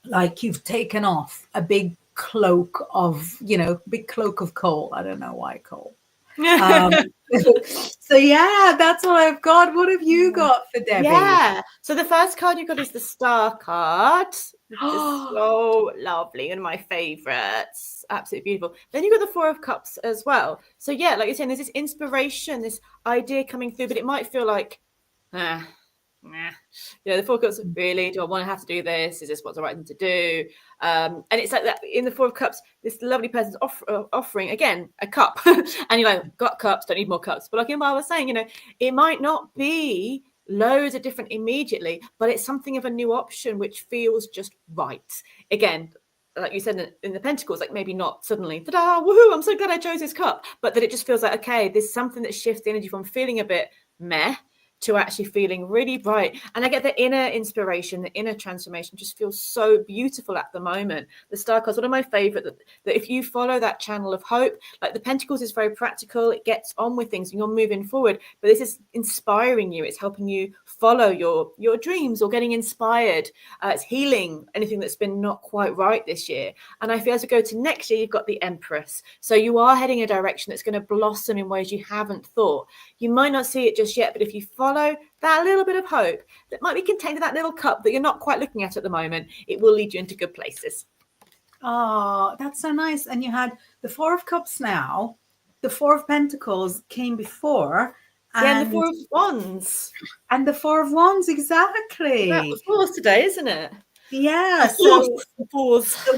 like you've taken off a big cloak of, big cloak of coal. I don't know why coal. So yeah, that's what I've got. What have you got for Debbie? Yeah. So the first card you got is the Star card. It's so lovely. One of my favorites. Absolutely beautiful. Then you got the Four of Cups as well. So yeah, like you're saying, there's this inspiration, this idea coming through, but it might feel like, the Four of Cups, really, do I want to have to do this? Is this what's the right thing to do? And it's like that in the Four of Cups, this lovely person's offering, again, a cup. And you're like, got cups, don't need more cups. But like Inbaal was saying, it might not be loads of different immediately, but it's something of a new option which feels just right. Again, like you said in the Pentacles, like maybe not suddenly, ta-da, woohoo, I'm so glad I chose this cup. But that it just feels like, okay, there's something that shifts the energy from feeling a bit meh to actually feeling really bright. And I get the inner inspiration, the inner transformation just feels so beautiful at the moment. The Star card's one of my favorite, that if you follow that channel of hope, like the Pentacles is very practical, it gets on with things and you're moving forward, but this is inspiring you. It's helping you follow your dreams or getting inspired. It's healing anything that's been not quite right this year. And I feel as we go to next year, you've got the Empress. So you are heading a direction that's going to blossom in ways you haven't thought. You might not see it just yet, but if you follow that little bit of hope that might be contained in that little cup that you're not quite looking at the moment, it will lead you into good places. Oh, that's so nice. And you had the Four of Cups now. The Four of Pentacles came before. And the Four of Wands. And the Four of Wands, exactly. That was fours today, isn't it? Yeah. So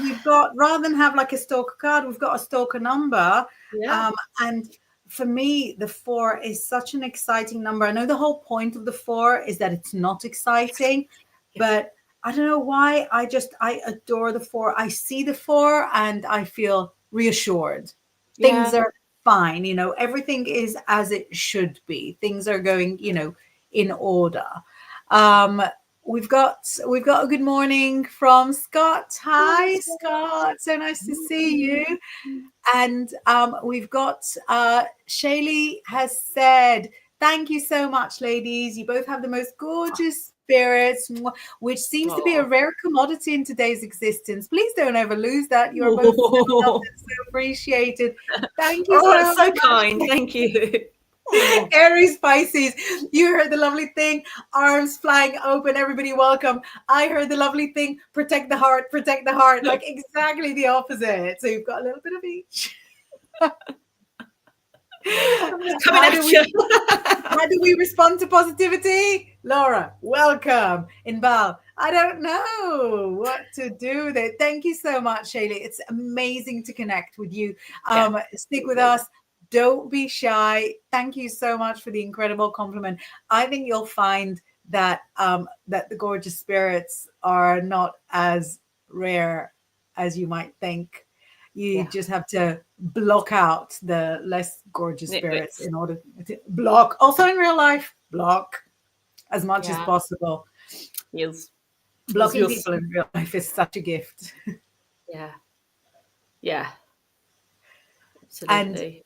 we've got, rather than have like a stalker card, we've got a stalker number. Yeah. And for me, the 4 is such an exciting number. I know the whole point of the 4 is that it's not exciting, but I don't know why. I adore the 4. I see the 4 and I feel reassured. Yeah. Things are fine. Everything is as it should be. Things are going, in order. We've got a good morning from Scott. Hi, Scott. So nice to see you. And we've got Shaylee has said, thank you so much, ladies. You both have the most gorgeous spirits, which seems to be a rare commodity in today's existence. Please don't ever lose that. You are both so appreciated. Thank you so much. Kind. Thank you. Aries, Pisces, you heard the lovely thing, arms flying open, everybody welcome. I heard the lovely thing, protect the heart, like exactly the opposite. So you've got a little bit of each. How do we respond to positivity? Laura, welcome. Inbaal, I don't know what to do with it. Thank you so much, Shaylee. It's amazing to connect with you. Stick with us. Don't be shy. Thank you so much for the incredible compliment. I think you'll find that that the gorgeous spirits are not as rare as you might think. You just have to block out the less gorgeous spirits in order to block. Also in real life, block as much as possible. Yes. Blocking people in real life is such a gift. Yeah. Absolutely.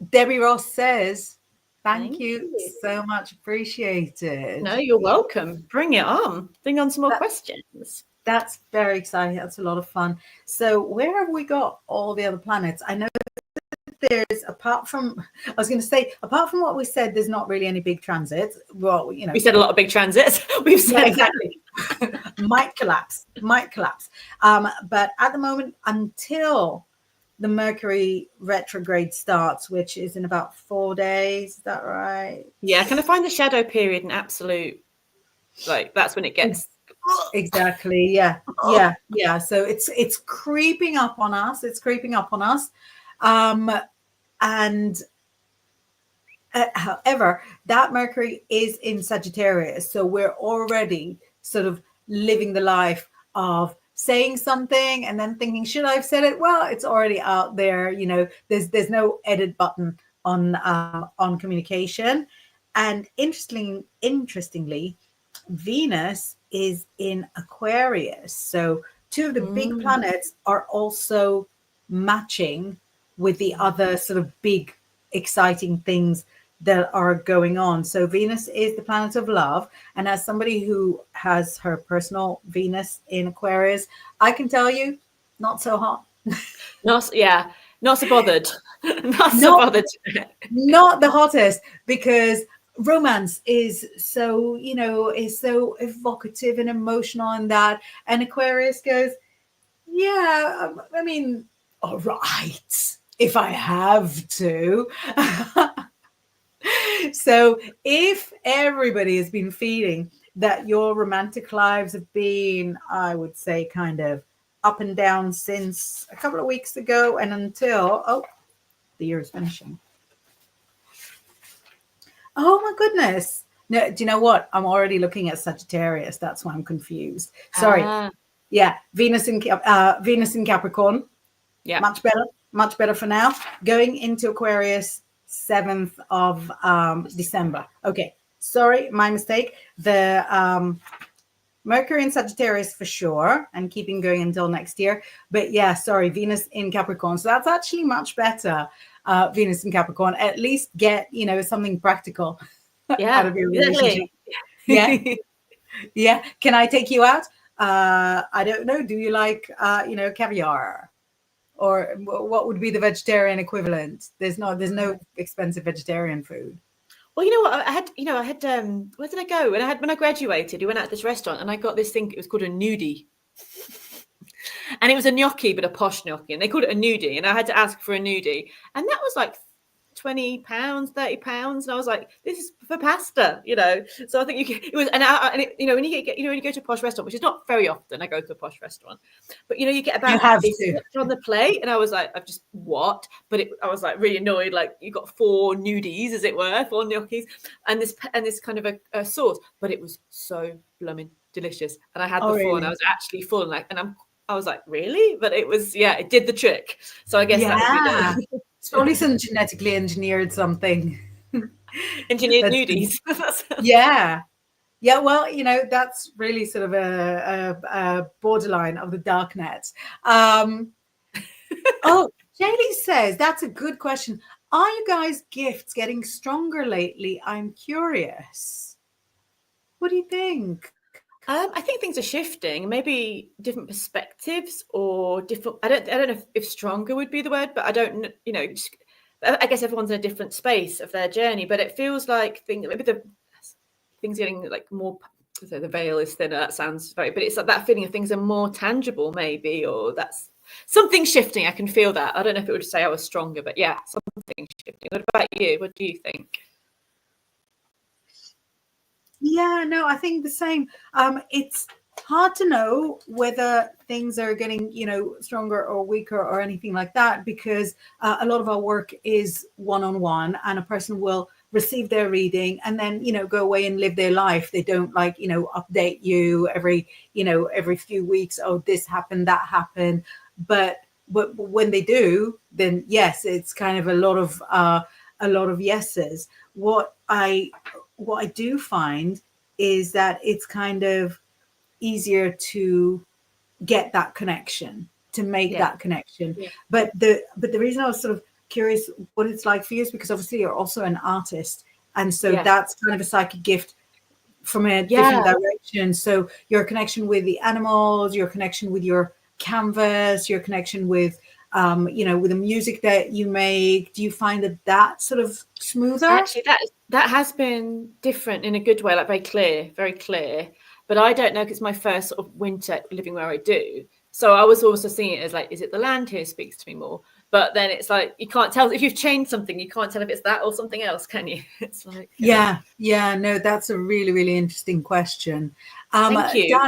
And Debbie Ross says, thank you so much. Appreciated. No, you're welcome. Bring it on. Bring on some more questions. That's very exciting. That's a lot of fun. So where have we got all the other planets? I know there's, apart from what we said, there's not really any big transits. Well, we said a lot of big transits. We've said exactly. might collapse. But at the moment, until the Mercury retrograde starts, which is in about 4 days, is that right? Yeah, can I find the shadow period in absolute, like that's when it gets exactly. Yeah. So it's creeping up on us. And however, that Mercury is in Sagittarius, so we're already sort of living the life of saying something and then thinking, should I have said it? Well, it's already out there. There's no edit button on communication. And interestingly, Venus is in Aquarius. So two of the big planets are also matching with the other sort of big, exciting things that are going on. So Venus is the planet of love. And as somebody who has her personal Venus in Aquarius, I can tell you, not so hot. Not so bothered. Not the hottest, because romance is so, is so evocative and emotional in that. And Aquarius goes, yeah, I mean, all right, if I have to. So if everybody has been feeling that your romantic lives have been, I would say, kind of up and down since a couple of weeks ago and until, the year is finishing. Oh my goodness. No, do you know what? I'm already looking at Sagittarius. That's why I'm confused. Sorry. Yeah. Venus in Capricorn. Yeah. Much better for now. Going into Aquarius 7th of December. Okay. Sorry, my mistake. The Mercury in Sagittarius for sure, and keeping going until next year. But yeah, sorry, Venus in Capricorn. So that's actually much better. Venus in Capricorn, at least get, something practical out of your relationship. Exactly. Yeah. Can I take you out? I don't know. Do you like, caviar? Or what would be the vegetarian equivalent? There's no expensive vegetarian food. Well, you know what? I had, where did I go? When I graduated, we went out to this restaurant and I got this thing. It was called a nudie. And it was a gnocchi, but a posh gnocchi. And they called it a nudie. And I had to ask for a nudie. And that was like £20, £30. And I was like, this is for pasta, So I think it was, when you go to a posh restaurant, which is not very often, I go to a posh restaurant, but you get about this on the plate. And I was like, I've just what? But I was like really annoyed. Like you got 4 nudies, as it were, 4 gnocchis, and this kind of a sauce, but it was so blooming delicious. And I had the 4, and I was actually full, and I was like, really? But it was, it did the trick. So I guess that would be it's probably some genetically engineered something. Engineered nudies. Yeah. Well, that's really sort of a borderline of the dark net. Jaylee says, that's a good question. Are you guys' gifts getting stronger lately? I'm curious. What do you think? I think things are shifting, maybe different perspectives or different. I don't know if stronger would be the word, but I don't, I guess everyone's in a different space of their journey, but it feels like things getting like more, so the veil is thinner. That sounds very, but it's like that feeling of things are more tangible, maybe, or that's something shifting. I can feel that. I don't know if it would say I was stronger, but yeah, something shifting. What about you? What do you think? Yeah, no, I think the same. It's hard to know whether things are getting, stronger or weaker or anything like that, because a lot of our work is one-on-one, and a person will receive their reading and then, go away and live their life. They don't update you every few weeks. Oh, this happened, that happened. But when they do, then yes, it's kind of a lot of yeses. What I do find is that it's kind of easier to get that connection, to make that connection. Yeah. But the reason I was sort of curious what it's like for you is because obviously you're also an artist, and so that's kind of a psychic gift from a different direction. So your connection with the animals, your connection with your canvas, your connection with with the music that you make, do you find that sort of smoother? Actually, that has been different in a good way, like very clear. But I don't know, because it's my first sort of winter living where I do. So I was also seeing it as like, is it the land here speaks to me more? But then it's like, you can't tell if you've changed something. You can't tell if it's that or something else, can you? It's like no, that's a really, really interesting question. Thank you.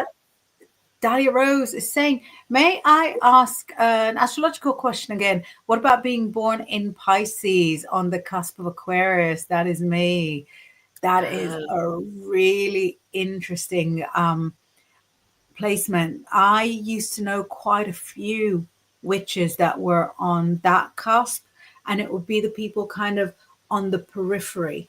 Dahlia Rose is saying, may I ask an astrological question again? What about being born in Pisces on the cusp of Aquarius? That is me. That is a really interesting placement. I used to know quite a few witches that were on that cusp, and it would be the people kind of on the periphery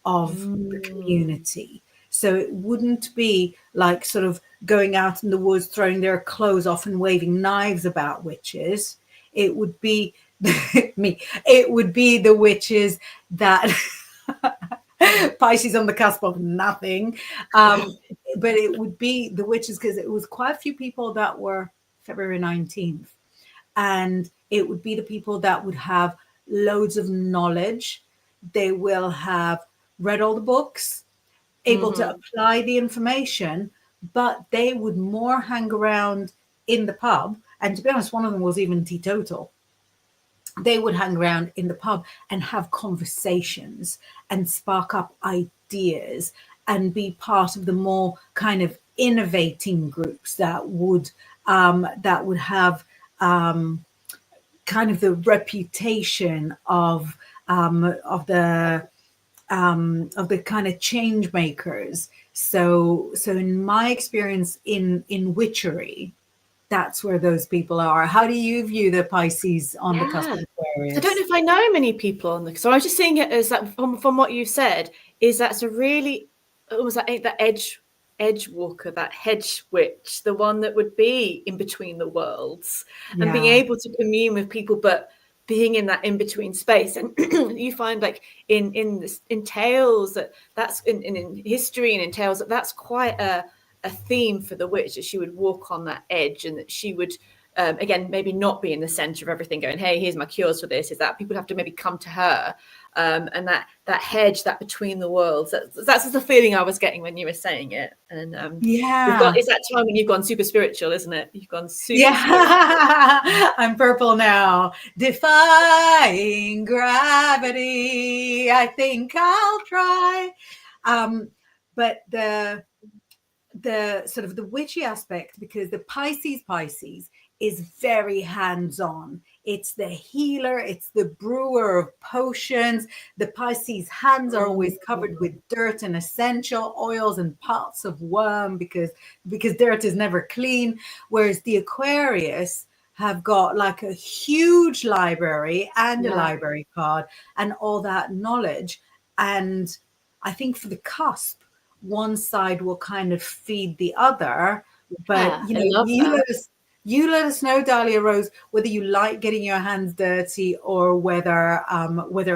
of the community. So it wouldn't be like sort of going out in the woods, throwing their clothes off and waving knives about witches. It would be me. It would be the witches that Pisces on the cusp of nothing. But it would be the witches, because it was quite a few people that were February 19th. And it would be the people that would have loads of knowledge. They will have read all the books, able to apply the information, but they would more hang around in the pub. And to be honest, one of them was even teetotal. They would hang around in the pub and have conversations and spark up ideas and be part of the more kind of innovating groups that would have kind of the reputation of the kind of change makers. So in my experience in witchery, that's where those people are. How do you view the Pisces on the cusp of Aquarius? I don't know if I know many people on the. So I was just seeing it as that from what you said, is that's a really almost like that edge walker, that hedge witch, the one that would be in between the worlds and being able to commune with people, but being in that in between space. And you find like in tales that's in history and in tales that's quite a theme for the witch, that she would walk on that edge, and that she would again maybe not be in the center of everything going, hey, here's my cures for this. Is that people have to maybe come to her, and that hedge, that between the worlds, that's the feeling I was getting when you were saying it. And it's that time when you've gone super spiritual, isn't it? You've gone super spiritual. I'm purple now, defying gravity. I think I'll try. But the sort of the witchy aspect, because the Pisces is very hands-on. It's the healer, it's the brewer of potions. The Pisces hands are always covered with dirt and essential oils and pots of worm, because dirt is never clean. Whereas the Aquarius have got like a huge library and a library card and all that knowledge. And I think for the cusp, one side will kind of feed the other. But you let us know, Dahlia Rose, whether you like getting your hands dirty or whether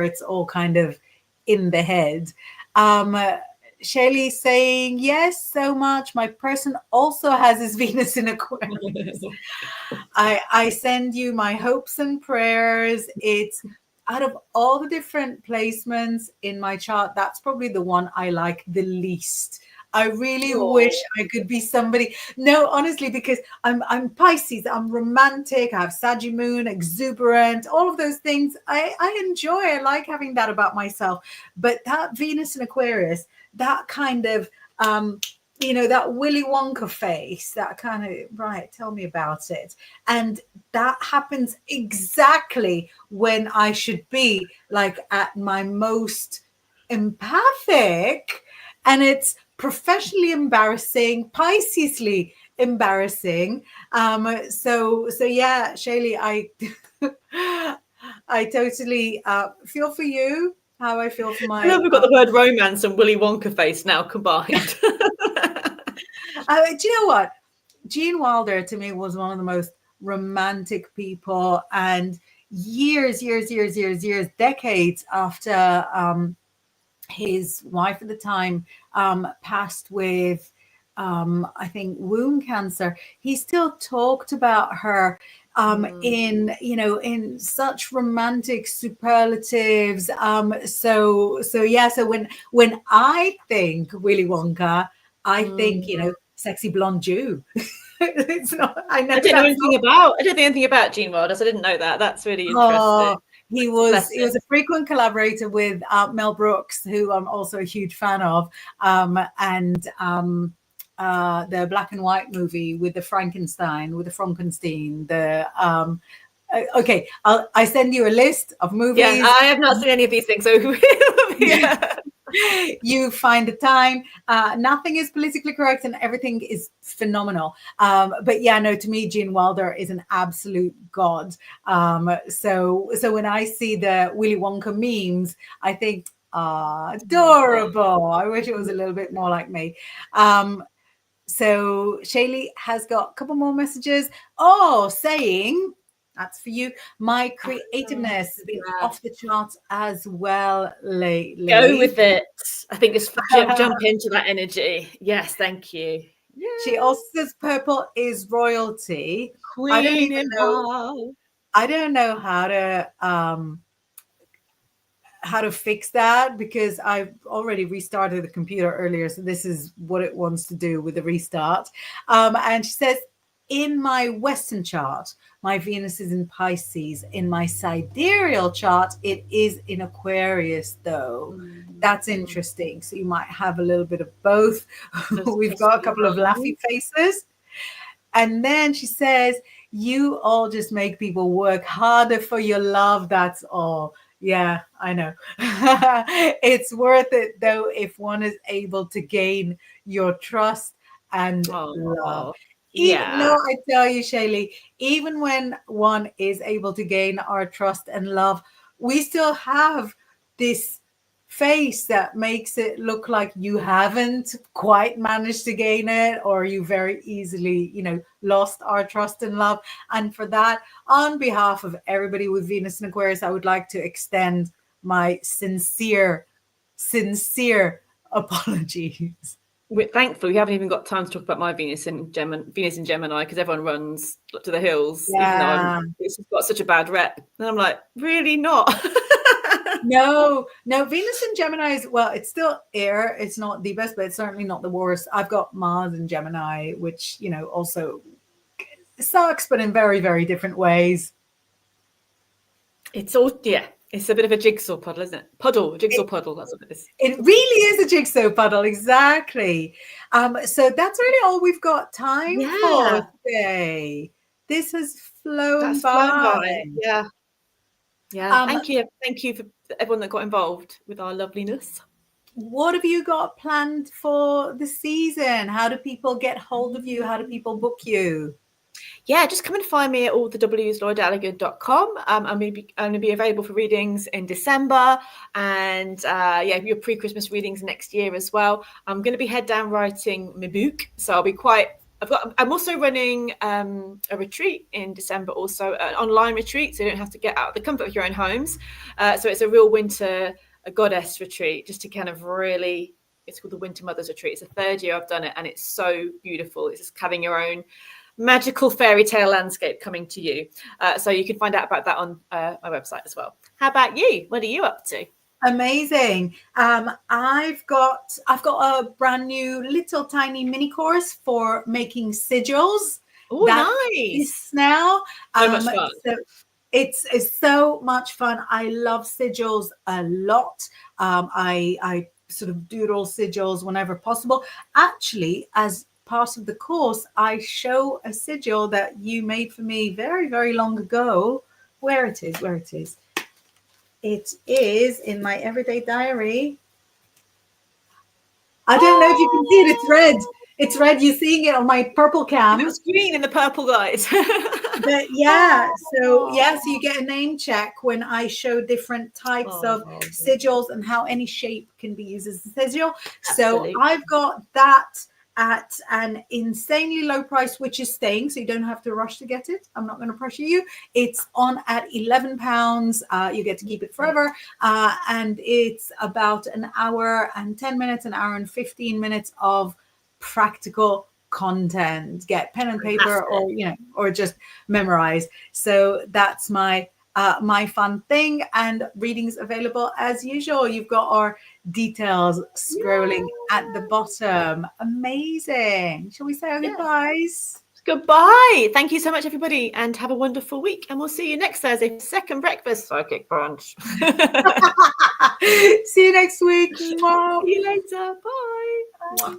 it's all kind of in the head. Shelley saying, yes, so much. My person also has his Venus in Aquarius. I send you my hopes and prayers. It's out of all the different placements in my chart, that's probably the one I like the least. I really wish I could be somebody. No, honestly, because I'm Pisces. I'm romantic. I have Saggy moon, exuberant, all of those things. I enjoy. I like having that about myself. But that Venus in Aquarius, that kind of that Willy Wonka face, that kind of, right, tell me about it. And that happens exactly when I should be like at my most empathic, and it's professionally embarrassing, Piscesly embarrassing. So yeah, Shaylee, I totally feel for you, how I feel for my. I love we've got the word romance and Willy Wonka face now combined. Do you know what? Gene Wilder to me was one of the most romantic people, and years, decades after his wife at the time passed with, I think, womb cancer, he still talked about her in such romantic superlatives. So when I think Willy Wonka, I think sexy blonde Jew. It's not. I know. I don't know anything about Gene Wilder, so I didn't know that. That's really interesting. He was a frequent collaborator with Mel Brooks, who I'm also a huge fan of, and the black and white movie with the Frankenstein. Okay, I send you a list of movies. Yeah, I have not seen any of these things, so yeah. You find the time. Nothing is politically correct and everything is phenomenal. But yeah, no, to me, Gene Wilder is an absolute god. So when I see the Willy Wonka memes, I think, adorable. I wish it was a little bit more like me. So Shaylee has got a couple more messages. saying, that's for you. My creativeness has been off the charts as well lately. Go with it. I think just jump into that energy. Yes, thank you. Yeah. She also says purple is royalty. Queen I don't know how to fix that, because I've already restarted the computer earlier. So this is what it wants to do with the restart. And she says, in my Western chart, my Venus is in Pisces. In my sidereal chart, it is in Aquarius, though. That's interesting. So you might have a little bit of both. We've got a couple of laughy faces. And then she says, you all just make people work harder for your love. That's all. Yeah, I know. It's worth it, though, if one is able to gain your trust and love. Yeah. No, I tell you, Shaylee, even when one is able to gain our trust and love, we still have this face that makes it look like you haven't quite managed to gain it, or you very easily, lost our trust and love. And for that, on behalf of everybody with Venus and Aquarius, I would like to extend my sincere apologies. Thankfully, we haven't even got time to talk about my Venus in Gemini, because everyone runs to the hills, Yeah. even though it's got such a bad rep. And I'm like, really not? No, Venus in Gemini is, well, it's still air. It's not the best, but it's certainly not the worst. I've got Mars in Gemini, which, also sucks, but in very, very different ways. It's all, it's a bit of a jigsaw puddle, isn't it? Jigsaw puddle, that's what it is. It really is a jigsaw puddle, exactly. So that's really all we've got time for today. This has flown by. Yeah. Thank you for everyone that got involved with our loveliness. What have you got planned for the season? How do people get hold of you? How do people book you? Yeah, just come and find me at allthews.laudaligan.com. I'm going to be available for readings in December, and your pre-Christmas readings next year as well. I'm going to be head down writing my book, so I'll be I'm also running a retreat in December, also an online retreat, so you don't have to get out of the comfort of your own homes. So it's a real winter goddess retreat, just to kind of really, it's called the Winter Mothers Retreat. It's the third year I've done it, and it's so beautiful. It's just having your own magical fairy tale landscape coming to you. So you can find out about that on my website as well. How about you? What are you up to? Amazing. I've got a brand new little tiny mini course for making sigils. Oh, nice. Now. So much fun. So it's so much fun. I love sigils a lot. I sort of doodle sigils whenever possible. Actually, as part of the course, I show a sigil that you made for me very, very long ago. Where it is. It is in my everyday diary. I don't know if you can see it. It's red. It's red. You're seeing it on my purple cam. It was green in the purple light. But yeah, so you get a name check when I show different types of sigils and how any shape can be used as a sigil. Absolutely. So I've got that at an insanely low price, which is staying, so you don't have to rush to get it. I'm not going to pressure you. It's on at £11. You get to keep it forever, and it's about an hour and 10 minutes, an hour and 15 minutes of practical content. Get pen and paper, or or just memorize. So that's my fun thing, and readings available as usual. You've got our details scrolling at the bottom. Amazing. Shall we say our goodbyes? Goodbye. Thank you so much, everybody, and have a wonderful week. And we'll see you next Thursday for second breakfast psychic brunch. See you next week. See you later. Bye.